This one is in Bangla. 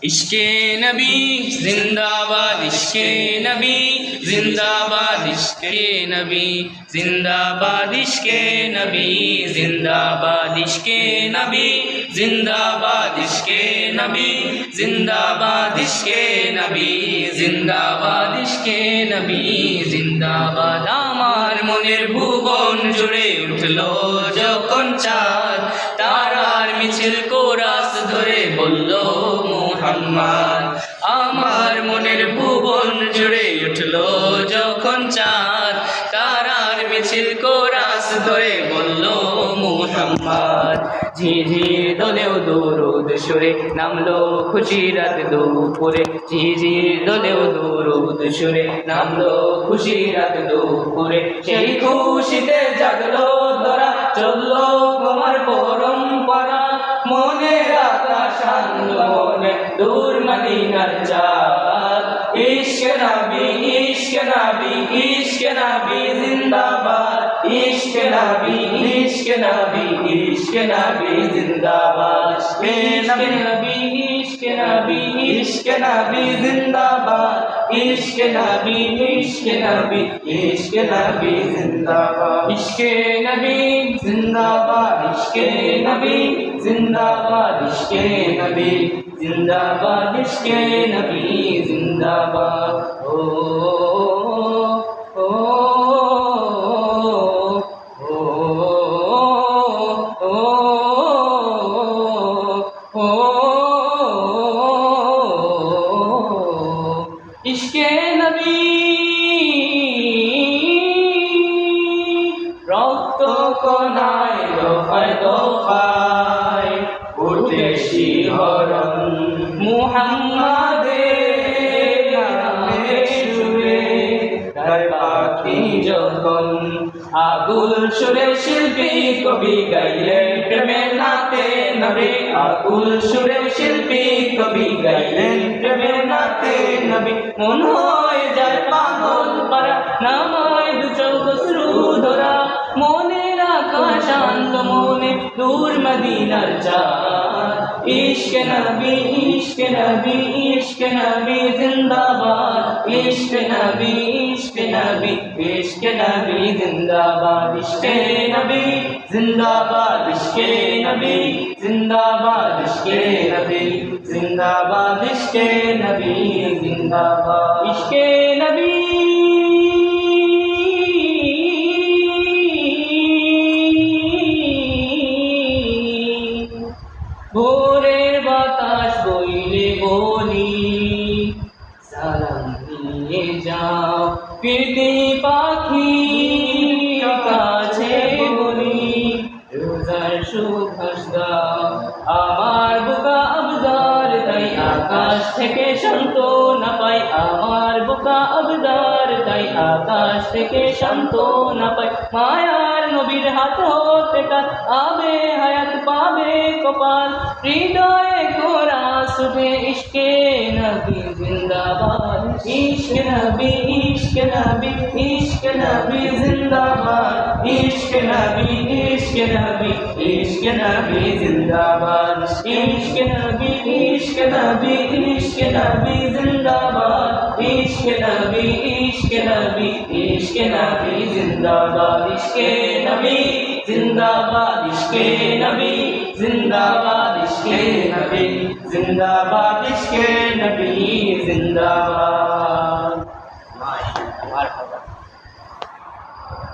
इश्के नबी जिंदाबाद, इश्के नबी जिंदाबाद, इश्के नबी जिंदाबाद, इश्के नबी जिंदाबाद, इश्के नबी जिंदाबाद, इश्के नबी जिंदाबाद, इश्के नबी जिंदाबाद, इश्के नबी जिंदाबाद। আমার মনের ভুবন জুড়ে উঠলো যখন চাঁদ, তারার মিছিল কোরাস ধরে বলল মুহাম্মদ। আমার মনের ভুবন জুড়ে উঠলো যখন চাঁদ, তারার মিছিল কোরাস ধরে বলল মুহাম্মদ। ঝিঝির দোলেও দরুদ সুরে নামলো খুশির রাত দুপুরে, ঝিঝির দোলেও দরুদ সুরে নামলো খুশির রাত দুপুরে। সেই খুশিতে জাগলো ধরা, চললো তোমার পরম্পরা, মনের আকাশ আনলো মনে দূর মদিনার চাঁদ। ইশকে নবী, ইশকে নবী, ইশকে নবী জিন্দাবাদ, ইশকে নবী, ইশকে নবী, ইশকে নবী জিন্দাবাদ, ইশকে নবী, ইশকে নবী, ইশকে নবী জিন্দাবাদ, ইশকে নবী, ইশকে নবী, ইশকে নবী জিন্দাবাদ, ইশকে নবী জিন্দাবাদ, ইশকে নবী জিন্দাবাদ, ইশকে নবী জিন্দাবাদ, ইশকে নবী জিন্দাবাদ। ও ও ইশকে নবী রক্ত কণায় দফায় দফায় উঠে শিহরণ, মুহাম্মাদের নামের সুরে গায় পাখি যখন। আকুল সুরে শিল্পী কবি গাইলেন প্রেমের নাতে নবী, আকুল সুরে শিল্পী কবি গাইলেন প্রেমের নাতে নবী। মন হয়ে যায় পাগল পারা, নামায় দু চোখ অশ্রু ধরা, মনের আকাশ আনলো মনে দূর মদিনার চাঁদ। ইশকে নবী, ইশকে নবী, ইশকে নবী জিন্দাবাদ, ইশকে নবী, ইশকে নবী, ইশকে নবী জিন্দাবাদ, ইশকে নবী জিন্দাবাদ, ইশকে নবী জিন্দাবাদ, ইশকে নবী জিন্দাবাদ, ইশকে নবী জিন্দাবাদ, ইশকে নবী। ভোরের বাতাস বইলে বলি, সালাম নিয়ে যাও ফিরতি পাখি কাছে বলি, রোজার সুভাষ দাও আমার বুকা আবদার, তাই আকাশ থেকে সান্ত্বনা পাই, আমার বুকা আবদার, তাই আকাশ থেকে সান্ত্বনা পাই। মায়ার নবীর হাত হতে কার আবে হায়াত পাবে কপাল, হৃদয়ে কোরা সুঠে ইশকে নবী জিন্দাবাদ, ইশকে নবী, ইশকে নবী, ইশকে নবী জিন্দাবাদ, ইশকে নবী, ইশকে নবী, ইশকে নবী জিন্দাবাদ, ইশকে নবী, ইশকে নবী, ইশকে নবী জিন্দাবাদ, ইশকে নবী, ইশকে নবী, ইশকে নবী জিন্দাবাদ, ইশকে নবী জিন্দাবাদ, ইশকে নবী জিন্দাবাদ, ইশকে নবী জিন্দাবাদ, ইশকে নবী জিন্দাবাদ। মারহাবা।